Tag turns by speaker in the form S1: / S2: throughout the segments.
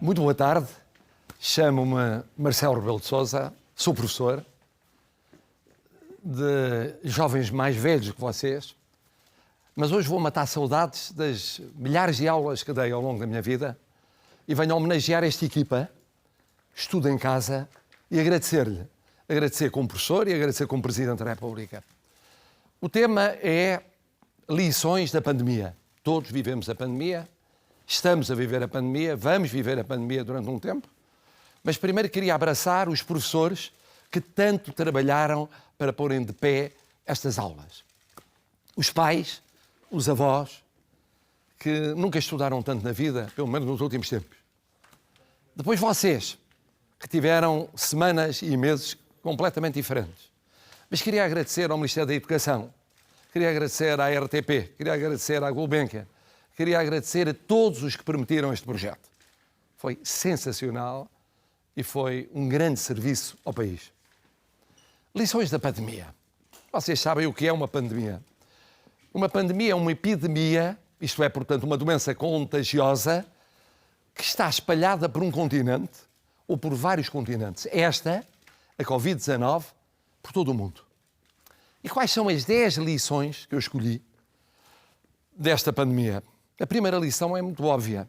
S1: Muito boa tarde, chamo-me Marcelo Rebelo de Sousa, sou professor de jovens mais velhos que vocês, mas hoje vou matar saudades das milhares de aulas que dei ao longo da minha vida e venho homenagear esta equipa, estudo em casa e agradecer-lhe, agradecer como professor e agradecer como Presidente da República. O tema é lições da pandemia. Todos vivemos a pandemia, estamos a viver a pandemia, vamos viver a pandemia durante um tempo, mas primeiro queria abraçar os professores que tanto trabalharam para porem de pé estas aulas. Os pais, os avós, que nunca estudaram tanto na vida, pelo menos nos últimos tempos. Depois vocês, que tiveram semanas e meses completamente diferentes. Mas queria agradecer ao Ministério da Educação, queria agradecer à RTP, queria agradecer à Gulbenkian, queria agradecer a todos os que permitiram este projeto. Foi sensacional e foi um grande serviço ao país. Lições da pandemia. Vocês sabem o que é uma pandemia. Uma pandemia é uma epidemia, isto é, portanto, uma doença contagiosa que está espalhada por um continente ou por vários continentes. Esta, a Covid-19, por todo o mundo. E quais são as 10 lições que eu escolhi desta pandemia? A primeira lição é muito óbvia.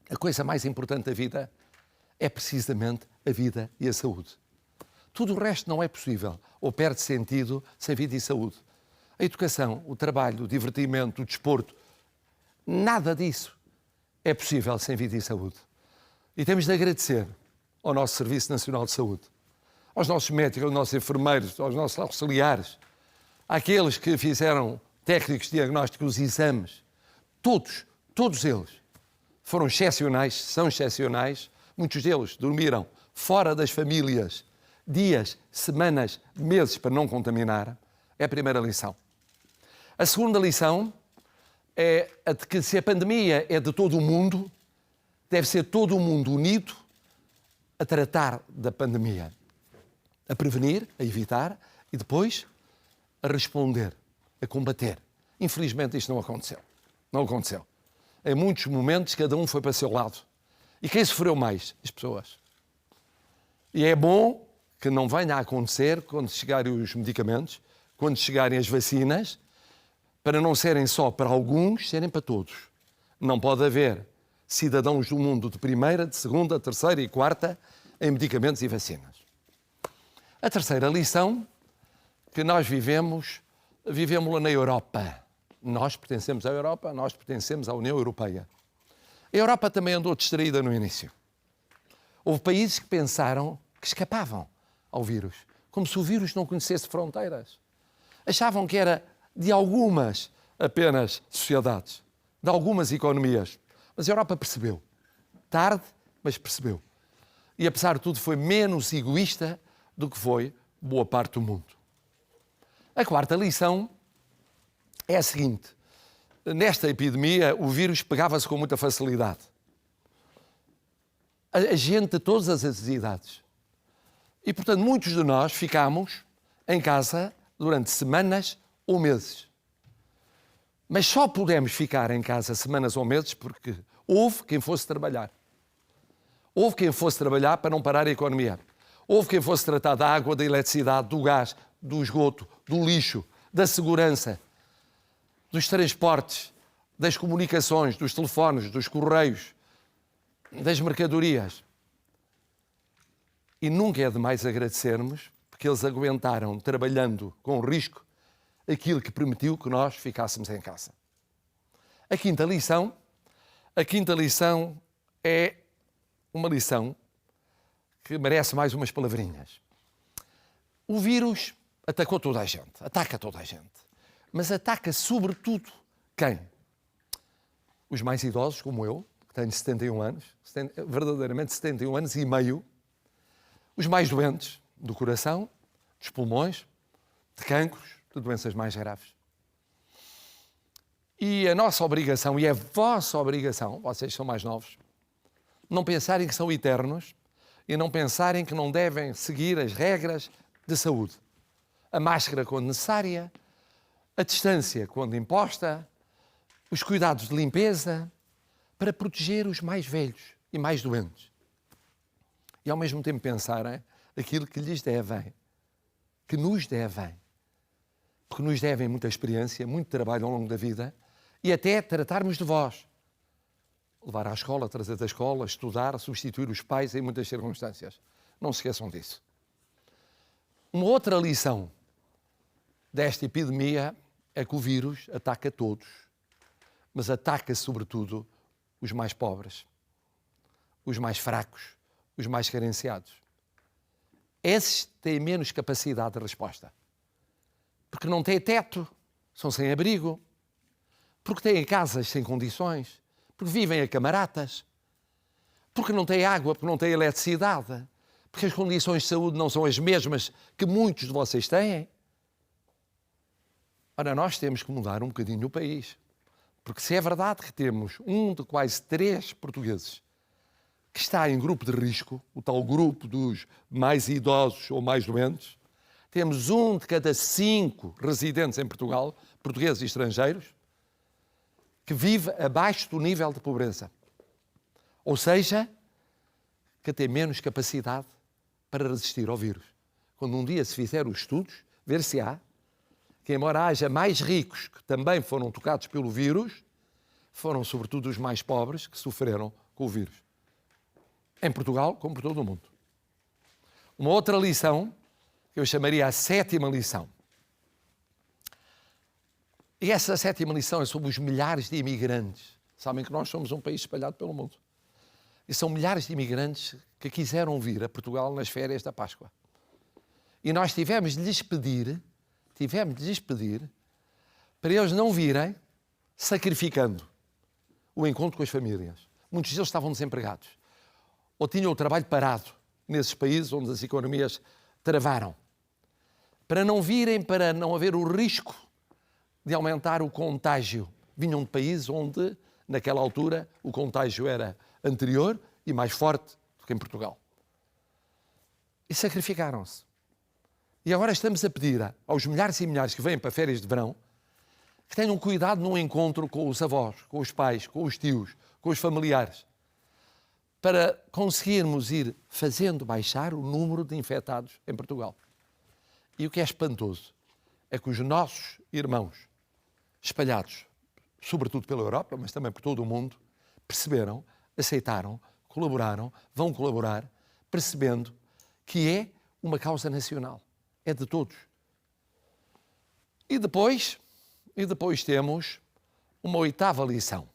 S1: A coisa mais importante da vida é precisamente a vida e a saúde. Tudo o resto não é possível ou perde sentido sem vida e saúde. A educação, o trabalho, o divertimento, o desporto, nada disso é possível sem vida e saúde. E temos de agradecer ao nosso Serviço Nacional de Saúde, aos nossos médicos, aos nossos enfermeiros, aos nossos auxiliares, àqueles que fizeram técnicos diagnósticos, exames, todos eles foram excepcionais, são excepcionais. Muitos deles dormiram fora das famílias dias, semanas, meses para não contaminar. É a primeira lição. A segunda lição é a de que se a pandemia é de todo o mundo, deve ser todo o mundo unido a tratar da pandemia, a prevenir, a evitar e depois a responder, a combater. Infelizmente isto não aconteceu. Não aconteceu. Em muitos momentos cada um foi para o seu lado. E quem sofreu mais? As pessoas. E é bom que não venha a acontecer quando chegarem os medicamentos, quando chegarem as vacinas, para não serem só para alguns, serem para todos. Não pode haver cidadãos do mundo de primeira, de segunda, terceira e quarta em medicamentos e vacinas. A terceira lição que nós vivemos-la na Europa. Nós pertencemos à Europa, nós pertencemos à União Europeia. A Europa também andou distraída no início. Houve países que pensaram que escapavam ao vírus, como se o vírus não conhecesse fronteiras. Achavam que era de algumas apenas sociedades, de algumas economias. Mas a Europa percebeu. Tarde, mas percebeu. E apesar de tudo foi menos egoísta do que foi boa parte do mundo. A quarta lição é a seguinte. Nesta epidemia, o vírus pegava-se com muita facilidade. A gente de todas as idades. E, portanto, muitos de nós ficámos em casa durante semanas ou meses. Mas só pudemos ficar em casa semanas ou meses porque houve quem fosse trabalhar. Houve quem fosse trabalhar para não parar a economia. Houve quem fosse tratar da água, da eletricidade, do gás, do esgoto, do lixo, da segurança, dos transportes, das comunicações, dos telefones, dos correios, das mercadorias. E nunca é demais agradecermos, porque eles aguentaram, trabalhando com risco, aquilo que permitiu que nós ficássemos em casa. A quinta lição é uma lição que merece mais umas palavrinhas. O vírus atacou toda a gente, ataca toda a gente. Mas ataca sobretudo quem? Os mais idosos, como eu, que tenho 71 anos, verdadeiramente 71 anos e meio. Os mais doentes do coração, dos pulmões, de cancros, de doenças mais graves. E a nossa obrigação, e a vossa obrigação, vocês são mais novos, não pensarem que são eternos e não pensarem que não devem seguir as regras de saúde. A máscara quando necessária, a distância quando imposta, os cuidados de limpeza, para proteger os mais velhos e mais doentes. E ao mesmo tempo pensarem aquilo que lhes devem, que nos devem. Porque nos devem muita experiência, muito trabalho ao longo da vida e até tratarmos de vós. Levar à escola, trazer da escola, estudar, substituir os pais em muitas circunstâncias. Não se esqueçam disso. Uma outra lição desta epidemia é que o vírus ataca todos, mas ataca sobretudo os mais pobres, os mais fracos, os mais carenciados. Esses têm menos capacidade de resposta, porque não têm teto, são sem abrigo, porque têm casas sem condições, porque vivem a camaratas, porque não têm água, porque não têm eletricidade, porque as condições de saúde não são as mesmas que muitos de vocês têm. Ora, nós temos que mudar um bocadinho o país. Porque se é verdade que temos 1 de quase 3 portugueses que está em grupo de risco, o tal grupo dos mais idosos ou mais doentes, temos 1 de cada 5 residentes em Portugal, portugueses e estrangeiros, que vive abaixo do nível de pobreza. Ou seja, que tem menos capacidade para resistir ao vírus. Quando um dia se fizer os estudos, ver-se-á que, embora haja mais ricos que também foram tocados pelo vírus, foram sobretudo os mais pobres que sofreram com o vírus. Em Portugal, como por todo o mundo. Uma outra lição, que eu chamaria a 7ª lição. E essa 7ª lição é sobre os milhares de imigrantes. Sabem que nós somos um país espalhado pelo mundo. E são milhares de imigrantes que quiseram vir a Portugal nas férias da Páscoa. E nós tivemos de lhes pedir para eles não virem sacrificando o encontro com as famílias. Muitos deles estavam desempregados ou tinham o trabalho parado nesses países onde as economias travaram. Para não virem, para não haver o risco de aumentar o contágio. Vinham de países onde, naquela altura, o contágio era anterior e mais forte do que em Portugal. E sacrificaram-se. E agora estamos a pedir aos milhares e milhares que vêm para férias de verão que tenham cuidado no encontro com os avós, com os pais, com os tios, com os familiares, para conseguirmos ir fazendo baixar o número de infectados em Portugal. E o que é espantoso é que os nossos irmãos, espalhados, sobretudo pela Europa, mas também por todo o mundo, perceberam, aceitaram, colaboraram, vão colaborar, percebendo que é uma causa nacional. É de todos. E depois temos uma 8ª lição.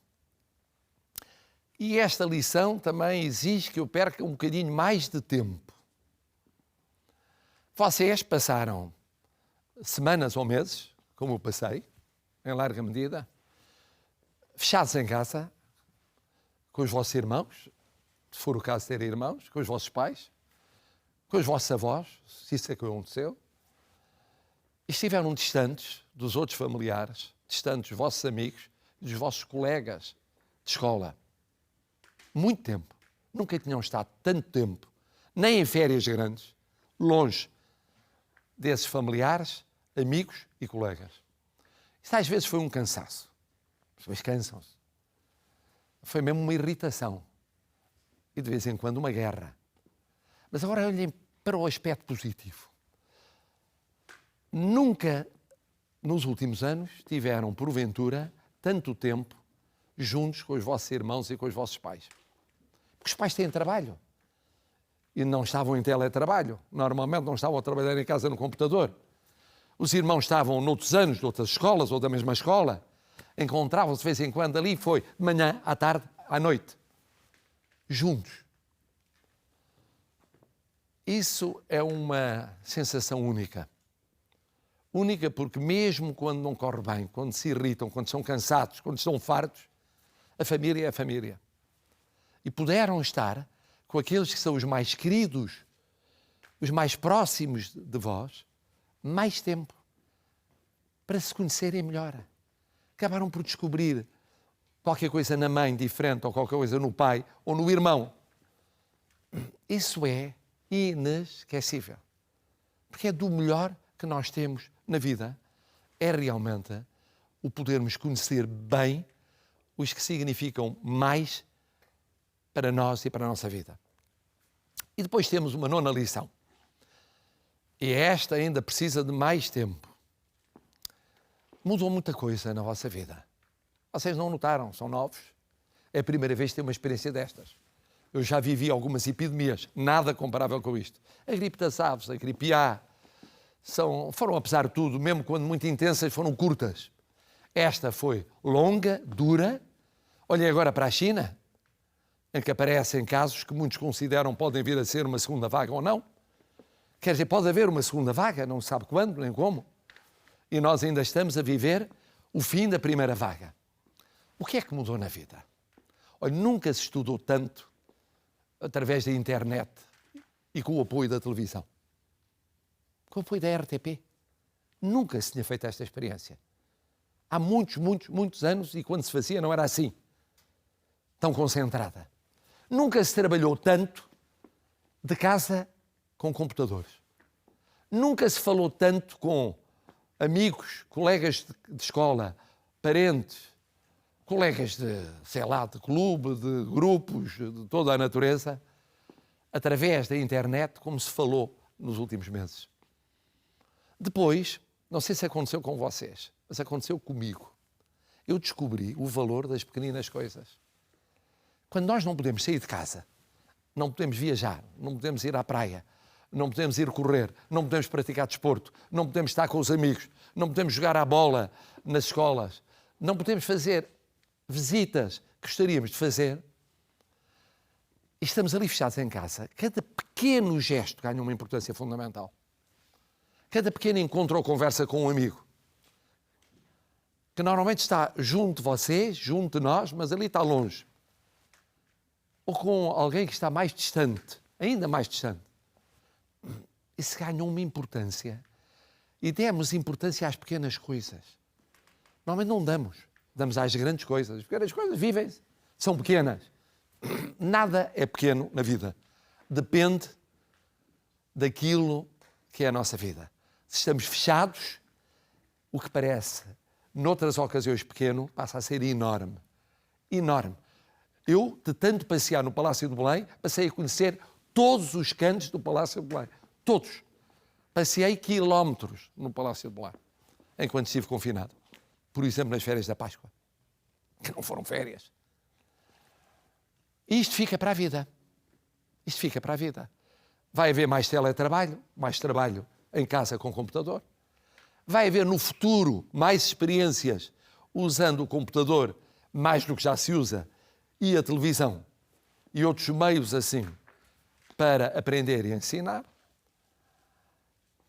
S1: E esta lição também exige que eu perca um bocadinho mais de tempo. Vocês passaram semanas ou meses, como eu passei, em larga medida, fechados em casa, com os vossos irmãos, se for o caso de terem irmãos, com os vossos pais, com os vossos avós, se isso é que aconteceu, e estiveram distantes dos outros familiares, distantes dos vossos amigos, dos vossos colegas de escola. Muito tempo. Nunca tinham estado tanto tempo, nem em férias grandes, longe desses familiares, amigos e colegas. Isso às vezes foi um cansaço. As pessoas cansam-se. Foi mesmo uma irritação. E de vez em quando uma guerra. Mas agora olhem para o aspecto positivo. Nunca, nos últimos anos, tiveram, porventura, tanto tempo juntos com os vossos irmãos e com os vossos pais. Porque os pais têm trabalho. E não estavam em teletrabalho. Normalmente não estavam a trabalhar em casa no computador. Os irmãos estavam noutros anos, de outras escolas ou da mesma escola. Encontravam-se de vez em quando ali, foi de manhã, à tarde, à noite. Juntos. Isso é uma sensação única. Única porque mesmo quando não corre bem, quando se irritam, quando são cansados, quando estão fartos, a família é a família. E puderam estar com aqueles que são os mais queridos, os mais próximos de vós, mais tempo, para se conhecerem melhor. Acabaram por descobrir qualquer coisa na mãe diferente ou qualquer coisa no pai ou no irmão. Isso é inesquecível. Porque é do melhor que nós temos na vida. É realmente o podermos conhecer bem os que significam mais para nós e para a nossa vida. E depois temos uma nona lição. E esta ainda precisa de mais tempo. Mudou muita coisa na vossa vida. Vocês não notaram, são novos. É a primeira vez que têm uma experiência destas. Eu já vivi algumas epidemias, nada comparável com isto. A gripe das aves, a gripe A, foram, apesar de tudo, mesmo quando muito intensas, foram curtas. Esta foi longa, dura. Olhem agora para a China, em que aparecem casos que muitos consideram podem vir a ser uma segunda vaga ou não. Quer dizer, pode haver uma segunda vaga, não se sabe quando nem como. E nós ainda estamos a viver o fim da primeira vaga. O que é que mudou na vida? Olha, nunca se estudou tanto através da internet e com o apoio da televisão. Com o apoio da RTP. Nunca se tinha feito esta experiência. Há muitos anos, e quando se fazia não era assim, tão concentrada. Nunca se trabalhou tanto de casa com computadores. Nunca se falou tanto com amigos, colegas de escola, parentes, colegas de clube, de grupos, de toda a natureza, através da internet, como se falou nos últimos meses. Depois, não sei se aconteceu com vocês, mas aconteceu comigo. Eu descobri o valor das pequeninas coisas. Quando nós não podemos sair de casa, não podemos viajar, não podemos ir à praia, não podemos ir correr, não podemos praticar desporto, não podemos estar com os amigos, não podemos jogar à bola nas escolas, não podemos fazer visitas que gostaríamos de fazer, e estamos ali fechados em casa. Cada pequeno gesto ganha uma importância fundamental. Cada pequeno encontro ou conversa com um amigo, que normalmente está junto de vocês, junto de nós, mas ali está longe. Ou com alguém que está mais distante, ainda mais distante. Isso ganha uma importância. E demos importância às pequenas coisas. Normalmente não damos. Damos às grandes coisas. As pequenas coisas vivem-se. São pequenas. Nada é pequeno na vida. Depende daquilo que é a nossa vida. Se estamos fechados, o que parece, noutras ocasiões pequeno, passa a ser enorme. Enorme. Eu, de tanto passear no Palácio de Belém, passei a conhecer todos os cantos do Palácio de Belém. Todos. Passei quilómetros no Palácio de Belém, enquanto estive confinado. Por exemplo, nas férias da Páscoa, que não foram férias. E isto fica para a vida. Isto fica para a vida. Vai haver mais teletrabalho, mais trabalho em casa com computador. Vai haver no futuro mais experiências usando o computador, mais do que já se usa, e a televisão, e outros meios assim, para aprender e ensinar.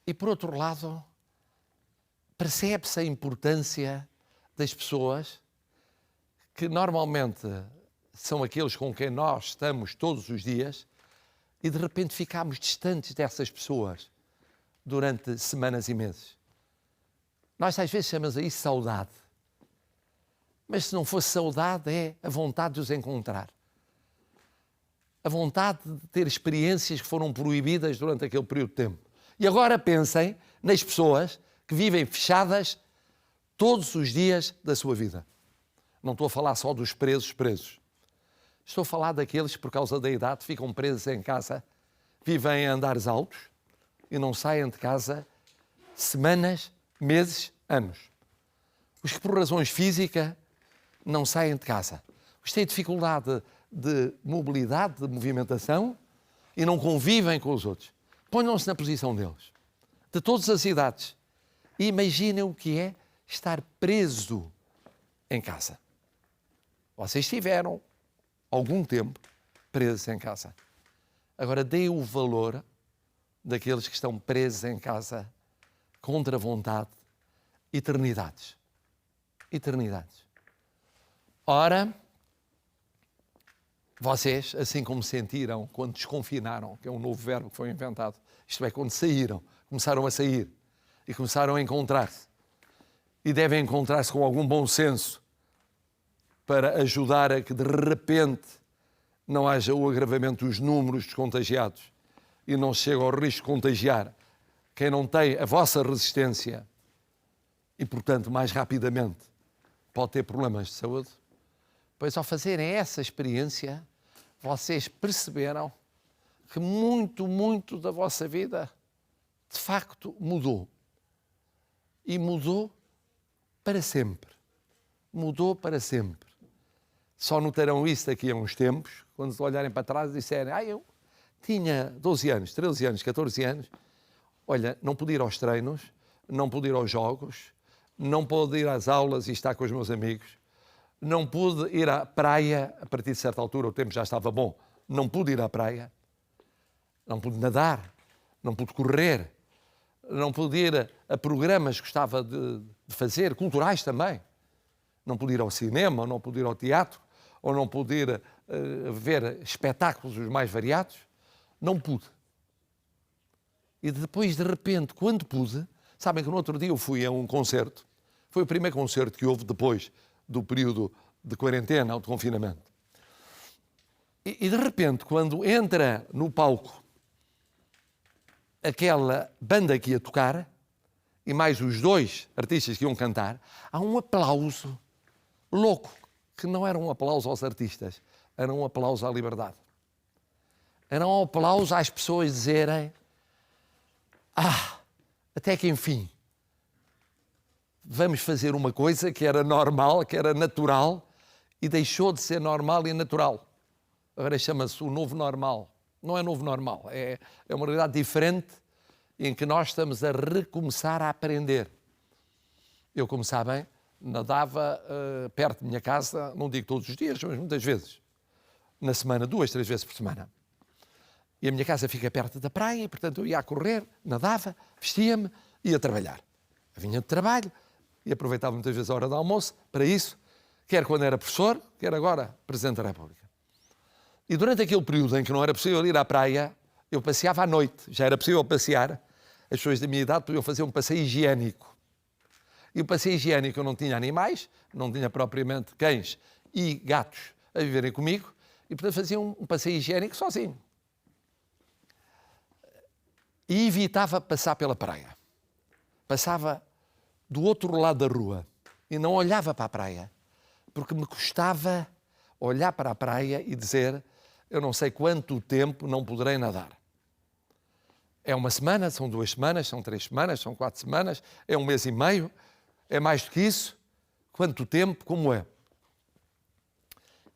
S1: E, por outro lado, percebe-se a importância das pessoas que normalmente são aqueles com quem nós estamos todos os dias e, de repente, ficamos distantes dessas pessoas durante semanas e meses. Nós, às vezes, chamamos a isso saudade. Mas se não fosse saudade, é a vontade de os encontrar. A vontade de ter experiências que foram proibidas durante aquele período de tempo. E agora pensem nas pessoas que vivem fechadas todos os dias da sua vida. Não estou a falar só dos presos. Estou a falar daqueles que, por causa da idade, ficam presos em casa, vivem em andares altos e não saem de casa semanas, meses, anos. Os que, por razões físicas, não saem de casa. Os que têm dificuldade de mobilidade, de movimentação e não convivem com os outros. Ponham-se na posição deles. De todas as idades. E imaginem o que é estar preso em casa. Vocês tiveram algum tempo presos em casa. Agora deem o valor daqueles que estão presos em casa contra a vontade, eternidades. Eternidades. Ora, vocês, assim como sentiram quando desconfinaram, que é um novo verbo que foi inventado, isto é, quando saíram, começaram a sair e começaram a encontrar-se. E devem encontrar-se com algum bom senso para ajudar a que, de repente, não haja o agravamento dos números dos contagiados e não se chegue ao risco de contagiar quem não tem a vossa resistência e, portanto, mais rapidamente pode ter problemas de saúde. Pois, ao fazerem essa experiência, vocês perceberam que muito da vossa vida, de facto, mudou. E mudou para sempre. Mudou para sempre. Só notarão isso daqui a uns tempos, quando se olharem para trás e disserem: eu tinha 12 anos, 13 anos, 14 anos, olha, não pude ir aos treinos, não pude ir aos jogos, não pude ir às aulas e estar com os meus amigos, não pude ir à praia, a partir de certa altura o tempo já estava bom, não pude ir à praia, não pude nadar, não pude correr, não pude ir a programas que gostava de fazer, culturais também. Não pude ir ao cinema, ou não pude ir ao teatro, ou não pude ir ver espetáculos os mais variados. Não pude. E depois, de repente, quando pude, sabem que no outro dia eu fui a um concerto. Foi o primeiro concerto que houve depois do período de quarentena ou de confinamento. E de repente, quando entra no palco aquela banda que ia tocar, e mais os dois artistas que iam cantar, há um aplauso louco, que não era um aplauso aos artistas, era um aplauso à liberdade. Era um aplauso às pessoas dizerem: até que enfim, vamos fazer uma coisa que era normal, que era natural, e deixou de ser normal e natural. Agora chama-se o novo normal. Não é novo normal, é uma realidade diferente em que nós estamos a recomeçar a aprender. Eu, como sabem, nadava perto da minha casa, não digo todos os dias, mas muitas vezes. Na semana, 2, 3 vezes por semana. E a minha casa fica perto da praia, e, portanto, eu ia a correr, nadava, vestia-me e ia trabalhar. Eu vinha de trabalho e aproveitava muitas vezes a hora do almoço para isso, quer quando era professor, quer agora Presidente da República. E durante aquele período em que não era possível ir à praia, eu passeava à noite, já era possível passear, as pessoas da minha idade podiam fazer um passeio higiênico. E o passeio higiênico, eu não tinha animais, não tinha propriamente cães e gatos a viverem comigo, e portanto fazia um passeio higiênico sozinho. E evitava passar pela praia. Passava do outro lado da rua e não olhava para a praia, porque me custava olhar para a praia e dizer: eu não sei quanto tempo não poderei nadar. É uma semana, são 2 semanas, são 3 semanas, são 4 semanas, é 1 mês e meio, é mais do que isso? Quanto tempo, como é?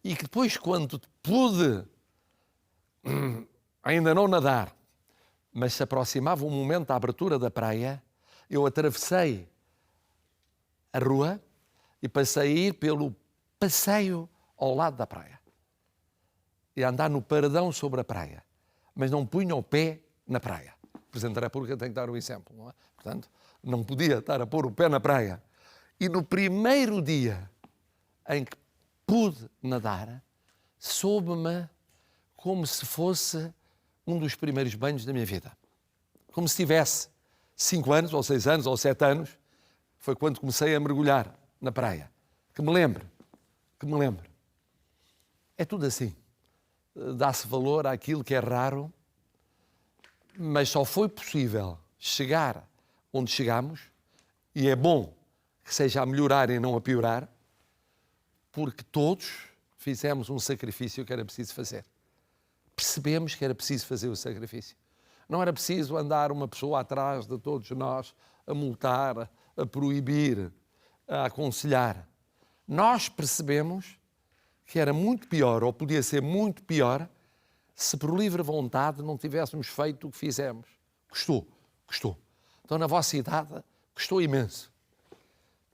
S1: E que depois, quando pude ainda não nadar, mas se aproximava o momento da abertura da praia, eu atravessei a rua e passei a ir pelo passeio ao lado da praia. E a andar no paradão sobre a praia. Mas não punha o pé na praia. O Presidente da República tem que dar o exemplo, não é? Portanto, não podia estar a pôr o pé na praia. E no primeiro dia em que pude nadar, soube-me como se fosse um dos primeiros banhos da minha vida. Como se tivesse 5 anos, ou 6 anos, ou 7 anos, foi quando comecei a mergulhar na praia. Que me lembre. É tudo assim. Dá-se valor àquilo que é raro, mas só foi possível chegar onde chegamos, e é bom que seja a melhorar e não a piorar, porque todos fizemos um sacrifício que era preciso fazer. Percebemos que era preciso fazer o sacrifício. Não era preciso andar uma pessoa atrás de todos nós a multar, a proibir, a aconselhar. Nós percebemos que era muito pior, ou podia ser muito pior, se por livre vontade não tivéssemos feito o que fizemos. Custou. Então, na vossa idade, custou imenso.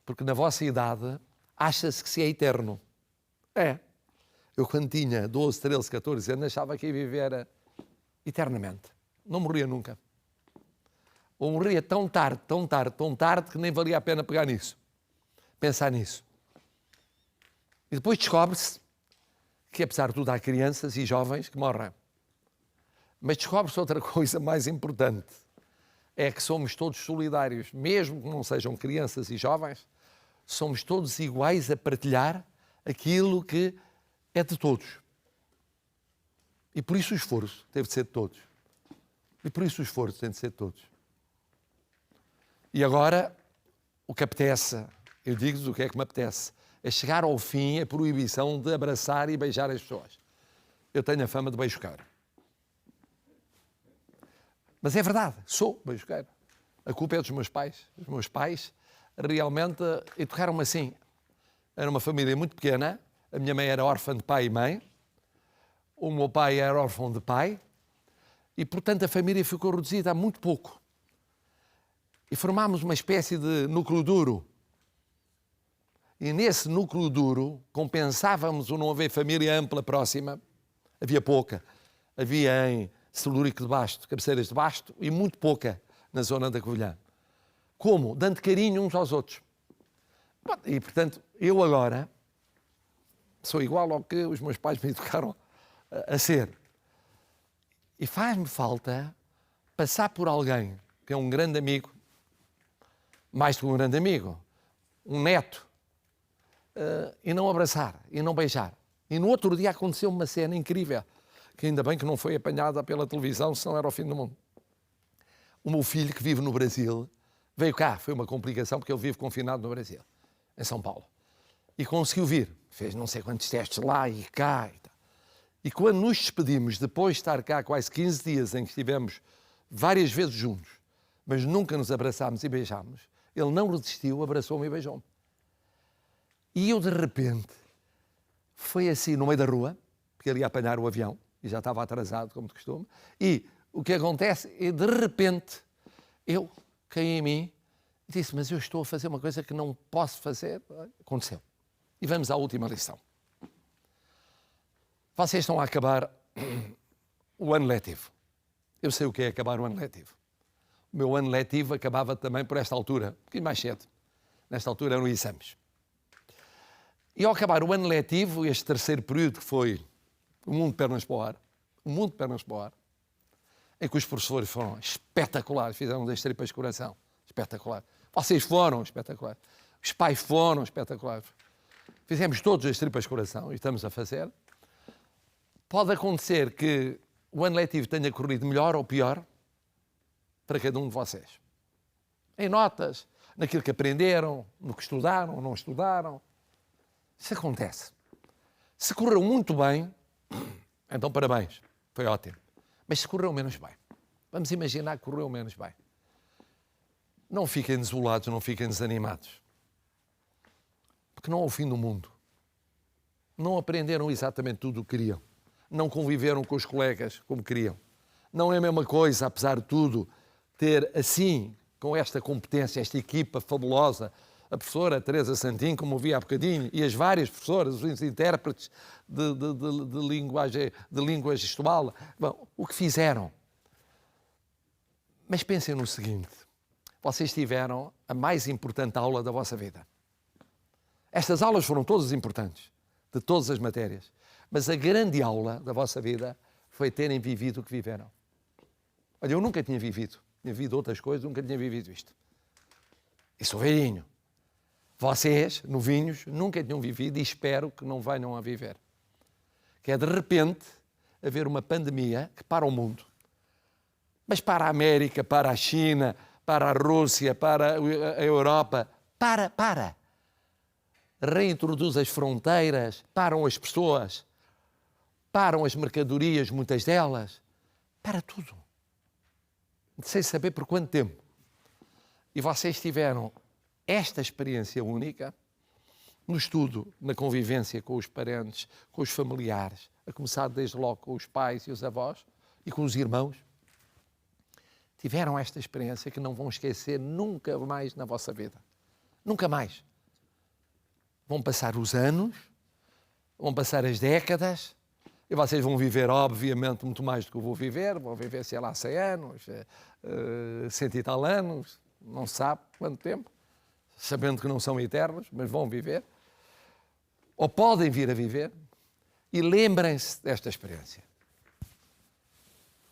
S1: Porque na vossa idade, acha-se que se é eterno. É. Eu, quando tinha 12, 13, 14 anos, achava que ia viver eternamente. Não morria nunca. Ou morria tão tarde, que nem valia a pena pegar nisso. Pensar nisso. E depois descobre-se que, apesar de tudo, há crianças e jovens que morrem. Mas descobre-se outra coisa mais importante. É que somos todos solidários. Mesmo que não sejam crianças e jovens, somos todos iguais a partilhar aquilo que é de todos. E por isso o esforço teve de ser de todos. E agora, o que apetece, eu digo-vos o que é que me apetece, é chegar ao fim a proibição de abraçar e beijar as pessoas. eu tenho a fama de beijoqueiro. Mas é verdade, sou beijoqueiro. A culpa é dos meus pais. Os meus pais realmente educaram-me assim. Era uma família muito pequena. A minha mãe era órfã de pai e mãe. O meu pai era órfão de pai. E, portanto, a família ficou reduzida a muito pouco. E formámos uma espécie de núcleo duro. E nesse núcleo duro compensávamos o não haver família ampla próxima. Havia pouca. Havia em Celúrico de Basto, Cabeceiras de Basto, e muito pouca na zona da Covilhã. Como? Dando carinho uns aos outros. E, portanto, eu agora sou igual ao que os meus pais me educaram a ser. E faz-me falta passar por alguém que é um grande amigo, mais do que um grande amigo, um neto, e não abraçar, e não beijar. E no outro dia aconteceu uma cena incrível, que ainda bem que não foi apanhada pela televisão, senão era o fim do mundo. O meu filho, que vive no Brasil, veio cá, foi uma complicação, porque ele vive confinado no Brasil, em São Paulo. E conseguiu vir, fez não sei quantos testes lá e cá e tal. E quando nos despedimos, depois de estar cá quase 15 dias, em que estivemos várias vezes juntos, mas nunca nos abraçámos e beijámos, ele não resistiu, abraçou-me e beijou-me. E eu, de repente, foi assim, no meio da rua, porque ele ia apanhar o avião, e já estava atrasado, como de costume, e o que acontece é, de repente, eu caí em mim e disse, mas eu estou a fazer uma coisa que não posso fazer. Aconteceu. E vamos à última lição. Vocês estão a acabar o ano letivo. Eu sei o que é acabar o ano letivo. O meu ano letivo acabava também por esta altura, um pouquinho mais cedo. Nesta altura eram exames. E ao acabar o ano letivo, este terceiro período que foi o mundo de pernas para o ar, em que os professores foram espetaculares, fizeram das tripas de coração, espetacular. Vocês foram espetaculares. Os pais foram espetaculares. Fizemos todos as tripas de coração e estamos a fazer. Pode acontecer que o ano letivo tenha corrido melhor ou pior para cada um de vocês. Em notas, naquilo que aprenderam, no que estudaram ou não estudaram. Isso acontece. Se correu muito bem, então parabéns, foi ótimo. Mas se correu menos bem, vamos imaginar que correu menos bem. Não fiquem desolados, não fiquem desanimados. Porque não é o fim do mundo. Não aprenderam exatamente tudo o que queriam. Não conviveram com os colegas como queriam. Não é a mesma coisa, apesar de tudo, ter assim, com esta competência, esta equipa fabulosa, a professora Teresa Santim, como ouvi há bocadinho, e as várias professoras, os intérpretes de língua gestual, bom, o que fizeram. Mas pensem no seguinte, vocês tiveram a mais importante aula da vossa vida. Estas aulas foram todas importantes, de todas as matérias, mas a grande aula da vossa vida foi terem vivido o que viveram. Olha, eu nunca tinha vivido outras coisas, nunca tinha vivido isto. E sou velhinho. Vocês, novinhos, nunca tinham vivido e espero que não venham a viver. Que é, de repente, haver uma pandemia que para o mundo. Mas para a América, para a China, para a Rússia, para a Europa. Para. Reintroduz as fronteiras, param as pessoas, param as mercadorias, muitas delas. Para tudo. Sem saber por quanto tempo. E vocês tiveram esta experiência única no estudo, na convivência com os parentes, com os familiares, a começar desde logo com os pais e os avós e com os irmãos. Tiveram esta experiência que não vão esquecer nunca mais na vossa vida. Nunca mais. Vão passar os anos, vão passar as décadas e vocês vão viver, obviamente, muito mais do que eu vou viver. Vão viver, sei lá, 100 anos, 100 e tal anos, não se sabe quanto tempo. Sabendo que não são eternos, mas vão viver, ou podem vir a viver, e lembrem-se desta experiência.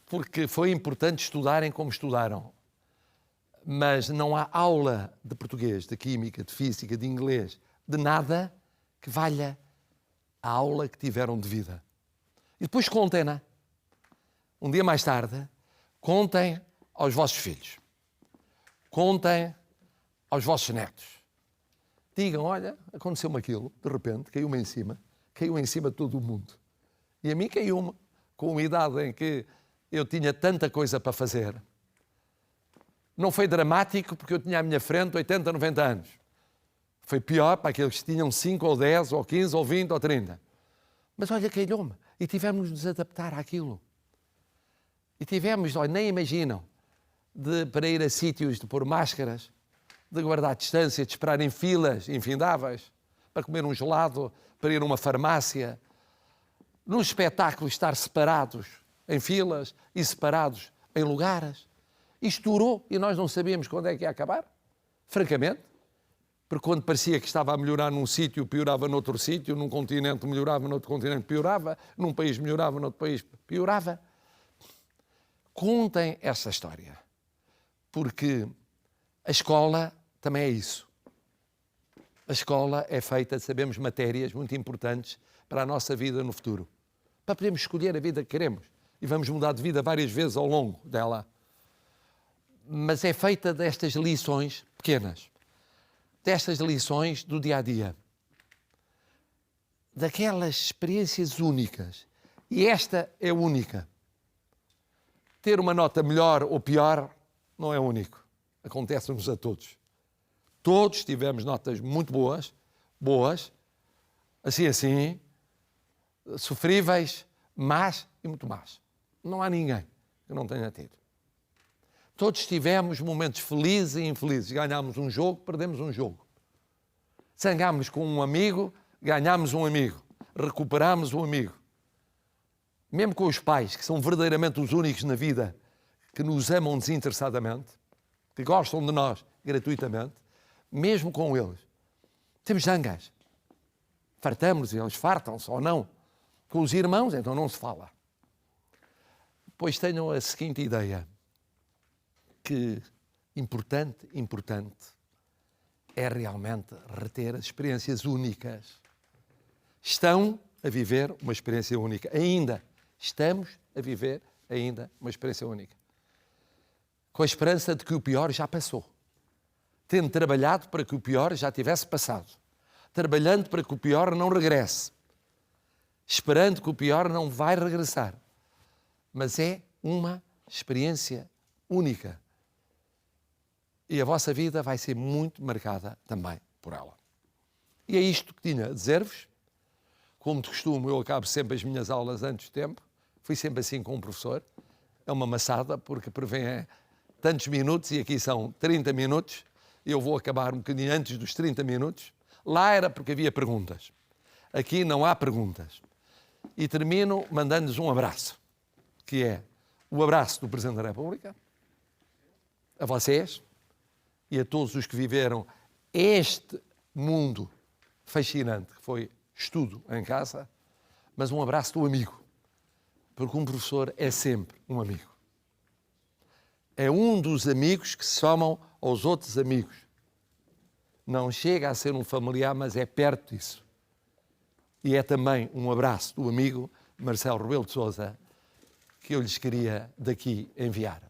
S1: Porque foi importante estudarem como estudaram, mas não há aula de português, de química, de física, de inglês, de nada que valha a aula que tiveram de vida. E depois contem-na. Um dia mais tarde, contem aos vossos filhos. Contem aos vossos netos. Digam, olha, aconteceu-me aquilo, de repente, caiu em cima de todo o mundo. E a mim caiu-me, com uma idade em que eu tinha tanta coisa para fazer. Não foi dramático porque eu tinha à minha frente 80, 90 anos. Foi pior para aqueles que tinham 5 ou 10 ou 15 ou 20 ou 30. Mas olha, calhou-me. E tivemos de nos adaptar àquilo. E tivemos, olha, nem imaginam, para ir a sítios de pôr máscaras, de guardar distância, de esperar em filas infindáveis, para comer um gelado, para ir a uma farmácia, num espetáculo estar separados em filas e separados em lugares. Isto durou e nós não sabíamos quando é que ia acabar, francamente, porque quando parecia que estava a melhorar num sítio, piorava noutro sítio, num continente melhorava, noutro continente piorava, num país melhorava, noutro país piorava. Contem essa história, porque a escola também é isso. A escola é feita de sabermos matérias muito importantes para a nossa vida no futuro, para podermos escolher a vida que queremos. E vamos mudar de vida várias vezes ao longo dela. Mas é feita destas lições pequenas, destas lições do dia-a-dia, daquelas experiências únicas. E esta é única. Ter uma nota melhor ou pior não é único. Acontece-nos a todos. Todos tivemos notas muito boas, assim, sofríveis, más e muito más. Não há ninguém que não tenha tido. Todos tivemos momentos felizes e infelizes. Ganhámos um jogo, perdemos um jogo. Zangámos com um amigo, ganhámos um amigo. Recuperámos um amigo. Mesmo com os pais, que são verdadeiramente os únicos na vida que nos amam desinteressadamente, que gostam de nós gratuitamente, mesmo com eles, temos zangas. Fartamos, eles fartam-se ou não. Com os irmãos, então não se fala. Pois tenham a seguinte ideia, que importante é realmente reter as experiências únicas. Estão a viver uma experiência única. Ainda estamos a viver uma experiência única. Com a esperança de que o pior já passou. Tendo trabalhado para que o pior já tivesse passado. Trabalhando para que o pior não regresse. Esperando que o pior não vai regressar. Mas é uma experiência única. E a vossa vida vai ser muito marcada também por ela. E é isto que tinha a dizer-vos. Como de costume, eu acabo sempre as minhas aulas antes do tempo. Fui sempre assim com um professor. É uma maçada, porque prevê tantos minutos, e aqui são 30 minutos. Eu vou acabar um bocadinho antes dos 30 minutos. Lá era porque havia perguntas. Aqui não há perguntas. E termino mandando-lhes um abraço, que é o abraço do Presidente da República, a vocês e a todos os que viveram este mundo fascinante que foi estudo em casa, mas um abraço do amigo, porque um professor é sempre um amigo. É um dos amigos que se somam aos outros amigos. Não chega a ser um familiar, mas é perto disso. E é também um abraço do amigo Marcelo Rebelo de Sousa que eu lhes queria daqui enviar.